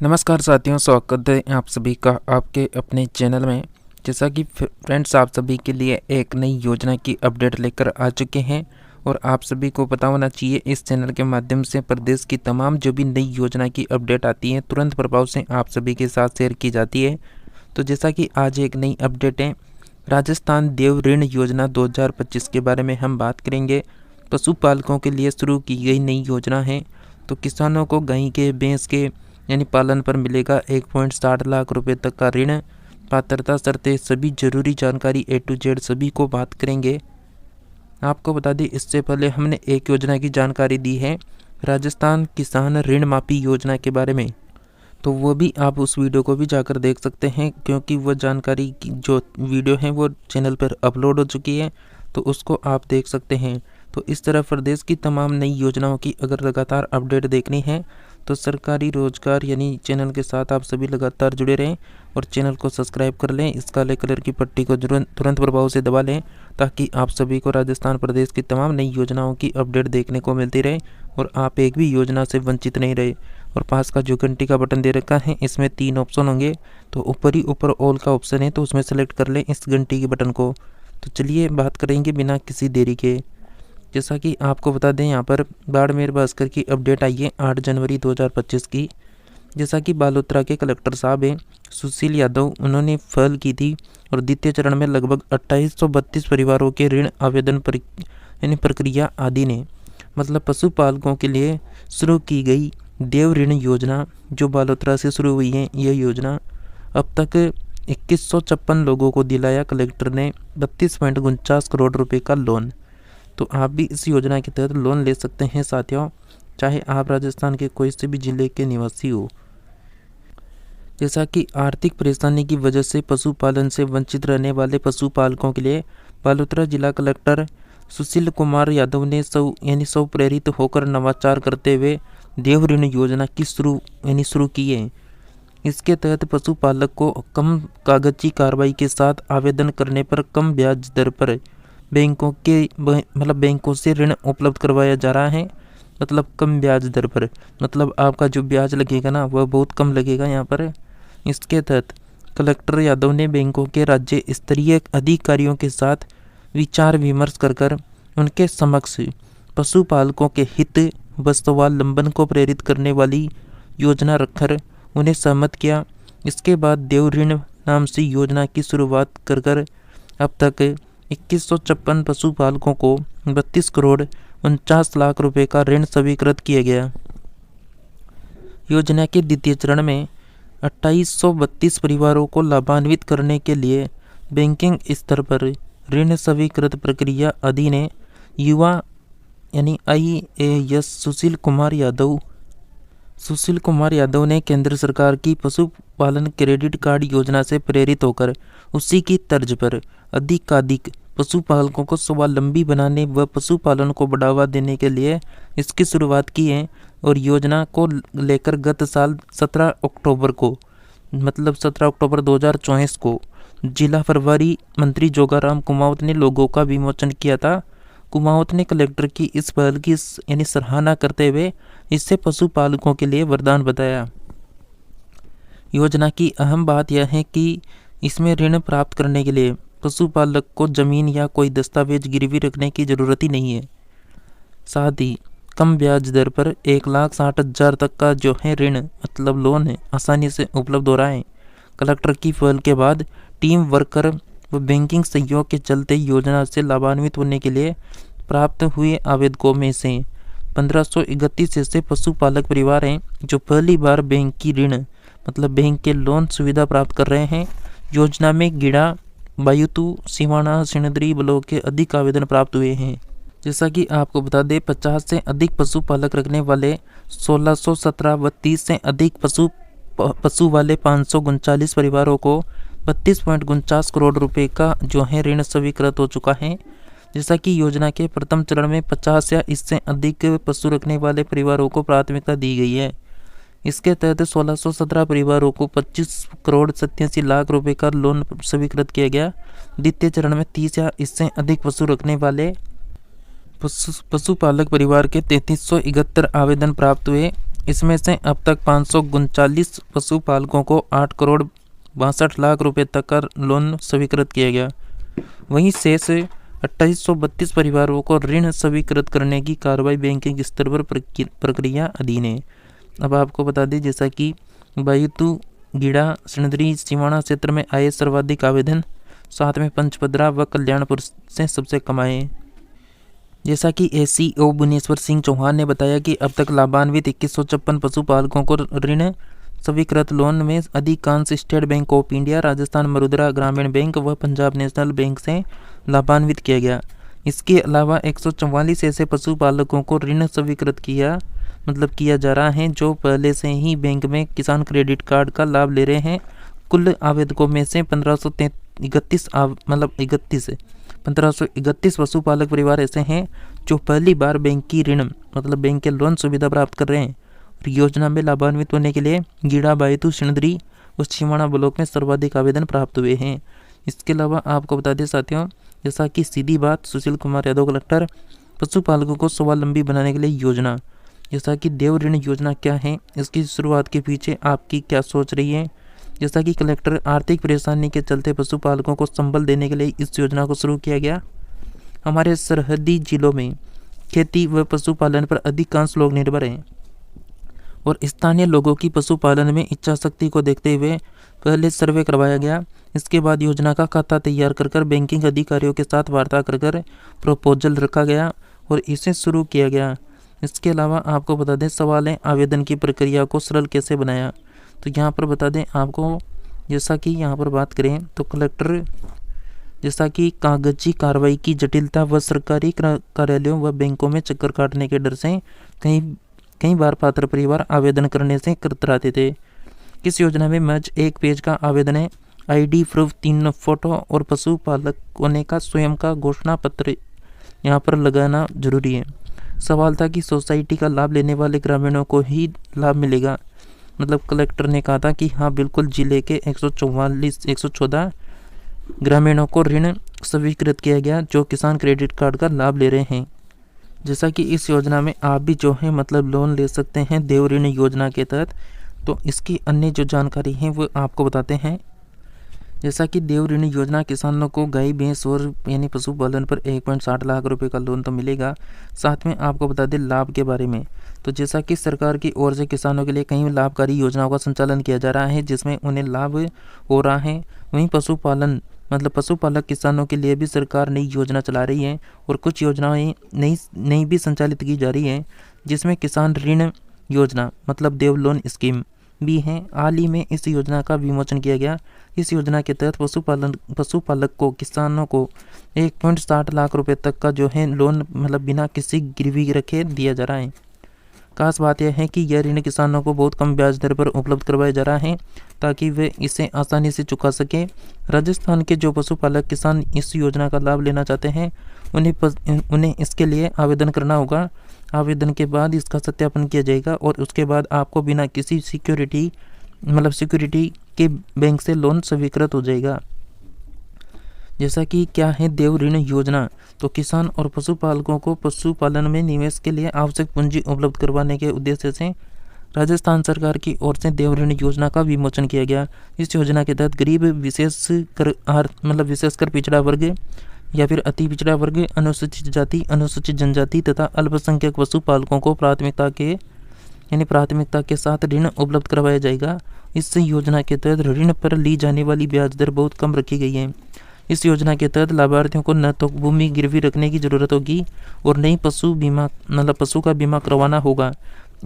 नमस्कार साथियों, स्वागत है आप सभी का आपके अपने चैनल में। जैसा कि फ्रेंड्स, आप सभी के लिए एक नई योजना की अपडेट लेकर आ चुके हैं और आप सभी को पता होना चाहिए इस चैनल के माध्यम से प्रदेश की तमाम जो भी नई योजना की अपडेट आती है तुरंत प्रभाव से आप सभी के साथ शेयर की जाती है। तो जैसा कि आज एक नई अपडेट है, राजस्थान देव ऋण योजना 2025 के बारे में हम बात करेंगे। पशुपालकों के लिए शुरू की गई नई योजना है। तो किसानों को गाय के, भैंस के यानी पालन पर मिलेगा 1.60 लाख रुपए तक का ऋण। पात्रता, शर्तें, सभी जरूरी जानकारी A to Z सभी को बात करेंगे। आपको बता दें, इससे पहले हमने एक योजना की जानकारी दी है, राजस्थान किसान ऋण माफी योजना के बारे में। तो वो भी आप उस वीडियो को भी जाकर देख सकते हैं, क्योंकि वो जानकारी की जो वीडियो है वो चैनल पर अपलोड हो चुकी है, तो उसको आप देख सकते हैं। तो इस तरह प्रदेश की तमाम नई योजनाओं की अगर लगातार अपडेट देखनी है तो सरकारी रोजगार यानी चैनल के साथ आप सभी लगातार जुड़े रहें और चैनल को सब्सक्राइब कर लें। इस काले कलर की पट्टी को तुरंत प्रभाव से दबा लें ताकि आप सभी को राजस्थान प्रदेश की तमाम नई योजनाओं की अपडेट देखने को मिलती रहे और आप एक भी योजना से वंचित नहीं रहे। और पास का जो घंटी का बटन दे रखा है, इसमें 3 ऑप्शन होंगे, तो ऊपर ऑल का ऑप्शन है, तो उसमें सेलेक्ट कर लें इस घंटी के बटन को। तो चलिए बात करेंगे बिना किसी देरी के। जैसा कि आपको बता दें, यहाँ पर बाड़मेर भास्कर की अपडेट आई है 8 जनवरी 2025 की। जैसा कि बालोतरा के कलेक्टर साहब हैं सुशील यादव, उन्होंने पहल की थी और द्वितीय चरण में लगभग 2832 परिवारों के ऋण आवेदन यानी प्रक्रिया आदि ने मतलब पशुपालकों के लिए शुरू की गई देव ऋण योजना जो बालोतरा से शुरू हुई है, यह योजना अब तक 2156 लोगों को दिलाया कलेक्टर ने 32.49 करोड़ रुपए का लोन। तो आप भी इस योजना के तहत लोन ले सकते हैं साथियों, चाहे आप राजस्थान के कोई से भी जिले के निवासी हो। जैसा कि आर्थिक परेशानी की वजह से पशुपालन से वंचित रहने वाले पशुपालकों के लिए बालोतरा जिला कलेक्टर सुशील कुमार यादव ने सौ प्रेरित होकर नवाचार करते हुए देव ऋण योजना की शुरू की है। इसके तहत पशुपालक को कम कागजी कार्रवाई के साथ आवेदन करने पर कम ब्याज दर पर बैंकों से ऋण उपलब्ध करवाया जा रहा है। मतलब कम ब्याज दर पर, मतलब आपका जो ब्याज लगेगा ना वह बहुत कम लगेगा यहाँ पर। इसके तहत कलेक्टर यादव ने बैंकों के राज्य स्तरीय अधिकारियों के साथ विचार विमर्श कर उनके समक्ष पशुपालकों के हित व स्वावलंबन को प्रेरित करने वाली योजना रखकर उन्हें सहमत किया। इसके बाद देव ऋण नाम से योजना की शुरुआत कर अब तक 2156 पशुपालकों को 32 करोड़ 49 लाख रुपए का ऋण स्वीकृत किया गया। योजना के द्वितीय चरण में 2832 परिवारों को लाभान्वित करने के लिए बैंकिंग स्तर पर ऋण स्वीकृत प्रक्रिया अधीन है। युवा यानी IAS सुशील कुमार यादव ने केंद्र सरकार की पशुपालन क्रेडिट कार्ड योजना से प्रेरित होकर उसी की तर्ज पर अधिकाधिक पशुपालकों को स्वावलंबी बनाने व पशुपालन को बढ़ावा देने के लिए इसकी शुरुआत की है। और योजना को लेकर गत साल 17 अक्टूबर 2024 को जिला प्रभारी मंत्री जोगाराम कुमावत ने लोगों का विमोचन किया था। कुमावत ने कलेक्टर की इस पहल की सराहना करते हुए इससे पशुपालकों के लिए वरदान बताया। योजना की अहम बात यह है कि इसमें ऋण प्राप्त करने के लिए पशुपालक को जमीन या कोई दस्तावेज गिरवी रखने की जरूरत ही नहीं है। साथ ही कम ब्याज दर पर 1,60,000 तक का जो है ऋण मतलब लोन है आसानी से उपलब्ध हो रहा है। कलेक्टर की पहल के बाद टीम वर्कर व बैंकिंग सहयोग के चलते योजना से लाभान्वित होने के लिए प्राप्त हुए आवेदकों में से 1531 ऐसे पशुपालक परिवार हैं जो पहली बार बैंक की ऋण मतलब बैंक के लोन सुविधा प्राप्त कर रहे हैं। योजना में गिड़ा, बायुतु, सिवाना, सिणधरी ब्लॉक के अधिक आवेदन प्राप्त हुए हैं। जैसा कि आपको बता दें, 50 से अधिक पशुपालक रखने वाले 1617 व 30 से अधिक पशु वाले 539 परिवारों को 32.49 करोड़ रुपए का जो है ऋण स्वीकृत हो चुका है। जैसा कि योजना के प्रथम चरण में 50 या इससे अधिक पशु रखने वाले परिवारों को प्राथमिकता दी गई है। इसके तहत 1617 परिवारों को 25 करोड़ 87 लाख रुपए का लोन स्वीकृत किया गया। द्वितीय चरण में 30 या इससे अधिक पशु रखने वाले पशुपालक परिवार के 3371 आवेदन प्राप्त हुए। इसमें से अब तक 539 पशुपालकों को 8 करोड़ 62 लाख रुपए तक का लोन स्वीकृत किया गया। वहीं शेष 2832 परिवारों को ऋण स्वीकृत करने की कार्रवाई बैंकिंग स्तर पर प्रक्रिया अधीन है। अब आपको बता दें, जैसा कि बायुतु गीड़ा सिणधरी सिवाना क्षेत्र में आए सर्वाधिक आवेदन, साथ में पंचपदरा व कल्याणपुर से सबसे कम आए। जैसा कि एसीओ भुवनेश्वर सिंह चौहान ने बताया कि अब तक लाभान्वित 2156 पशुपालकों को ऋण स्वीकृत लोन में अधिकांश state bank of India, Rajasthan मृदा ग्रामीण बैंक व पंजाब नेशनल बैंक से लाभान्वित किया गया। इसके अलावा 144 ऐसे पशुपालकों को ऋण स्वीकृत किया जा रहा है जो पहले से ही बैंक में किसान क्रेडिट कार्ड का लाभ ले रहे हैं। कुल आवेदकों में से 1531 पशुपालक परिवार ऐसे हैं जो पहली बार बैंक की ऋण बैंक के लोन सुविधा प्राप्त कर रहे हैं। योजना में लाभान्वित होने के लिए गीड़ा, बायतू, सिणधरी और छिवाड़ा ब्लॉक में सर्वाधिक आवेदन प्राप्त हुए हैं। इसके अलावा आपको बता दें साथियों, जैसा कि सीधी बात सुशील कुमार यादव कलेक्टर, पशुपालकों को स्वावलंबी बनाने के लिए योजना। जैसा कि देव ऋण योजना क्या है, इसकी शुरुआत के पीछे आपकी क्या सोच रही है। जैसा कि कलेक्टर, आर्थिक परेशानी के चलते पशुपालकों को संबल देने के लिए इस योजना को शुरू किया गया। हमारे सरहदी जिलों में खेती व पशुपालन पर अधिकांश लोग निर्भर हैं और स्थानीय लोगों की पशुपालन में इच्छा शक्ति को देखते हुए पहले सर्वे करवाया गया। इसके बाद योजना का खाता तैयार कर बैंकिंग अधिकारियों के साथ वार्ता कर प्रपोजल रखा गया और इसे शुरू किया गया। इसके अलावा आपको बता दें, सवाल है आवेदन की प्रक्रिया को सरल कैसे बनाया। तो यहाँ पर बता दें आपको, जैसा कि यहाँ पर बात करें तो कलेक्टर, जैसा कि कागजी कार्रवाई की जटिलता व सरकारी कार्यालयों व बैंकों में चक्कर काटने के डर से कई बार पात्र परिवार आवेदन करने से कतराते थे। इस योजना में महज एक पेज का आवेदन है, आईडी प्रूफ, 3 फोटो और पशुपालक होने का स्वयं का घोषणा पत्र यहाँ पर लगाना जरूरी है। सवाल था कि सोसाइटी का लाभ लेने वाले ग्रामीणों को ही लाभ मिलेगा। कलेक्टर ने कहा था कि हाँ बिल्कुल, जिले के 114 ग्रामीणों को ऋण स्वीकृत किया गया जो किसान क्रेडिट कार्ड का लाभ ले रहे हैं। जैसा कि इस योजना में आप भी जो है लोन ले सकते हैं देव ऋण योजना के तहत। तो इसकी अन्य जो जानकारी है वो आपको बताते हैं। जैसा कि देव ऋण योजना किसानों को गाय, भैंस और पशुपालन पर 1.60 लाख रुपए का लोन तो मिलेगा। साथ में आपको बता दें लाभ के बारे में। तो जैसा कि सरकार की ओर से किसानों के लिए कई लाभकारी योजनाओं का संचालन किया जा रहा है जिसमें उन्हें लाभ हो रहा है। वहीं पशुपालक किसानों के लिए भी सरकार नई योजना चला रही है और कुछ योजनाएं नई भी संचालित की जा रही है, जिसमें किसान ऋण योजना देव लोन स्कीम भी है। हाल ही में इस योजना का विमोचन किया गया। इस योजना के तहत पशुपालक को किसानों को 1.60 लाख रुपए तक का जो है लोन बिना किसी गिरवी रखे दिया जा रहा है। खास बात यह है कि यह ऋण किसानों को बहुत कम ब्याज दर पर उपलब्ध करवाया जा रहा है ताकि वे इसे आसानी से चुका सकें। राजस्थान के जो पशुपालक किसान इस योजना का लाभ लेना चाहते हैं उन्हें इसके लिए आवेदन करना होगा। आवेदन के बाद इसका सत्यापन किया जाएगा और उसके बाद आपको बिना किसी सिक्योरिटी के बैंक से लोन स्वीकृत हो जाएगा। जैसा कि क्या है देव ऋण योजना, तो किसान और पशुपालकों को पशुपालन में निवेश के लिए आवश्यक पूंजी उपलब्ध करवाने के उद्देश्य से राजस्थान सरकार की ओर से देव ऋण योजना का विमोचन किया गया। इस योजना के तहत गरीब, विशेषकर पिछड़ा वर्ग या फिर अति पिछड़ा वर्ग, अनुसूचित जाति, अनुसूचित जनजाति तथा अल्पसंख्यक पशुपालकों को प्राथमिकता के साथ ऋण उपलब्ध करवाया जाएगा। इस योजना के तहत ऋण पर ली जाने वाली ब्याज दर बहुत कम रखी गई है। इस योजना के तहत लाभार्थियों को न तो भूमि गिरवी रखने की जरूरत होगी और न ही पशु का बीमा करवाना होगा।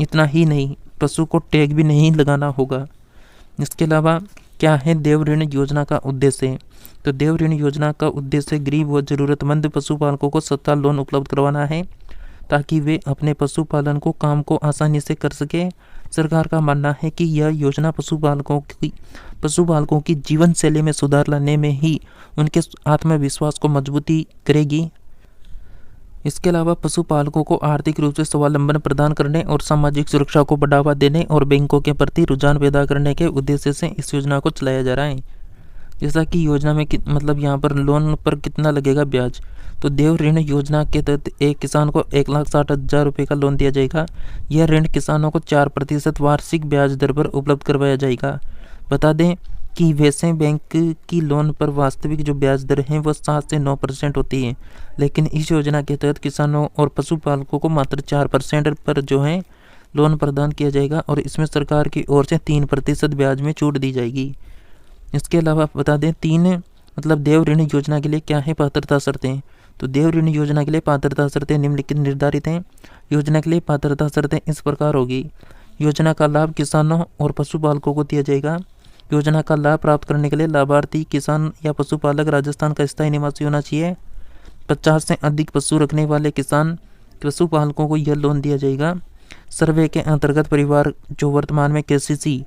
इतना ही नहीं, पशु को टैग भी नहीं लगाना होगा। इसके अलावा क्या है देव ऋण योजना का उद्देश्य, तो देव ऋण योजना का उद्देश्य गरीब व जरूरतमंद पशुपालकों को सस्ता लोन उपलब्ध करवाना है ताकि वे अपने पशुपालन काम को आसानी से कर सके। सरकार का मानना है कि यह योजना पशुपालकों की जीवन शैली में सुधार लाने में ही उनके आत्मविश्वास को मजबूती करेगी। इसके अलावा पशुपालकों को आर्थिक रूप से स्वावलंबन प्रदान करने और सामाजिक सुरक्षा को बढ़ावा देने और बैंकों के प्रति रुझान पैदा करने के उद्देश्य से इस योजना को चलाया जा रहा है। जैसा कि योजना में यहाँ पर लोन पर कितना लगेगा ब्याज, तो देव ऋण योजना के तहत एक किसान को 1,60,000 रुपये का लोन दिया जाएगा। यह ऋण किसानों को 4% वार्षिक ब्याज दर पर उपलब्ध करवाया जाएगा। बता दें कि वैसे बैंक की लोन पर वास्तविक जो ब्याज दर है वह 7 से 9% होती है, लेकिन इस योजना के तहत किसानों और पशुपालकों को मात्र 4% पर जो है लोन प्रदान किया जाएगा और इसमें सरकार की ओर से 3% ब्याज में छूट दी जाएगी। इसके अलावा बता दें देव ऋण योजना के लिए क्या है पात्रता शर्तें। तो देव ऋण योजना के लिए पात्रता शर्तें निम्नलिखित निर्धारित हैं। योजना के लिए पात्रता शर्तें इस प्रकार होगी। योजना का लाभ किसानों और पशुपालकों को दिया जाएगा। योजना का लाभ प्राप्त करने के लिए लाभार्थी किसान या पशुपालक राजस्थान का स्थायी निवासी होना चाहिए। 50 से अधिक पशु रखने वाले किसान पशुपालकों को यह लोन दिया जाएगा। सर्वे के अंतर्गत परिवार जो वर्तमान में केसीसी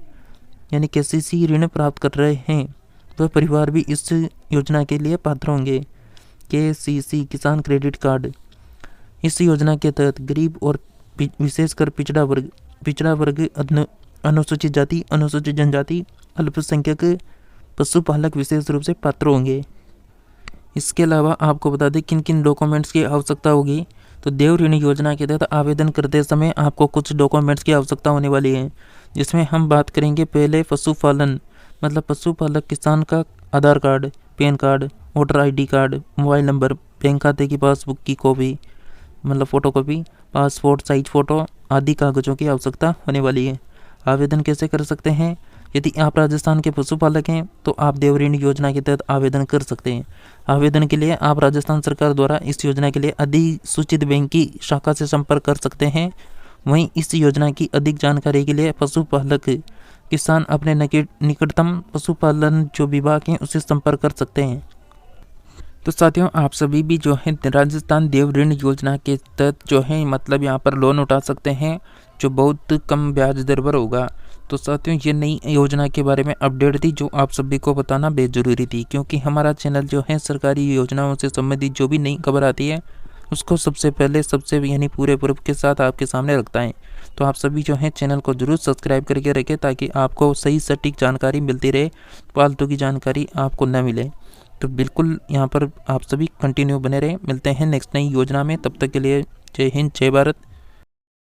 ऋण प्राप्त कर रहे हैं वह परिवार भी इस योजना के लिए पात्र होंगे। केसीसी किसान क्रेडिट कार्ड। इस योजना के तहत गरीब और विशेषकर पिछड़ा वर्ग अनुसूचित जाति, अनुसूचित जनजाति, अल्पसंख्यक पशुपालक विशेष रूप से पात्र होंगे। इसके अलावा आपको बता दें किन किन डॉक्यूमेंट्स की आवश्यकता होगी। तो देव ऋण योजना के तहत आवेदन करते समय आपको कुछ डॉक्यूमेंट्स की आवश्यकता होने वाली है, जिसमें हम बात करेंगे पहले पशुपालन पशुपालक किसान का Aadhaar card, PAN card, voter ID card, mobile number, bank खाते की पासबुक की copy photocopy, passport size photo आदि कागज़ों की आवश्यकता होने वाली है। आवेदन कैसे कर सकते हैं? यदि आप राजस्थान के पशुपालक हैं तो आप देव ऋण योजना के तहत आवेदन कर सकते हैं। आवेदन के लिए आप राजस्थान सरकार द्वारा इस योजना के लिए अधिसूचित बैंक की शाखा से संपर्क कर सकते हैं। वहीं इस योजना की अधिक जानकारी के लिए पशुपालक किसान अपने निकटतम पशुपालन जो विभाग हैं उससे संपर्क कर सकते हैं। तो साथियों, आप सभी भी जो है राजस्थान देव ऋण योजना के तहत जो है यहाँ पर लोन उठा सकते हैं जो बहुत कम ब्याज दर पर होगा। तो साथियों, ये नई योजना के बारे में अपडेट थी जो आप सभी को बताना बेहद ज़रूरी थी, क्योंकि हमारा चैनल जो है सरकारी योजनाओं से संबंधित जो भी नई खबर आती है उसको सबसे पहले पूरे प्रूफ के साथ आपके सामने रखता है। तो आप सभी जो है चैनल को जरूर सब्सक्राइब करके रखें ताकि आपको सही सटीक जानकारी मिलती रहे, फालतू की जानकारी आपको न मिले। तो बिल्कुल यहाँ पर आप सभी कंटिन्यू बने रहे। मिलते हैं नेक्स्ट नई योजना में, तब तक के लिए जय हिंद, जय भारत,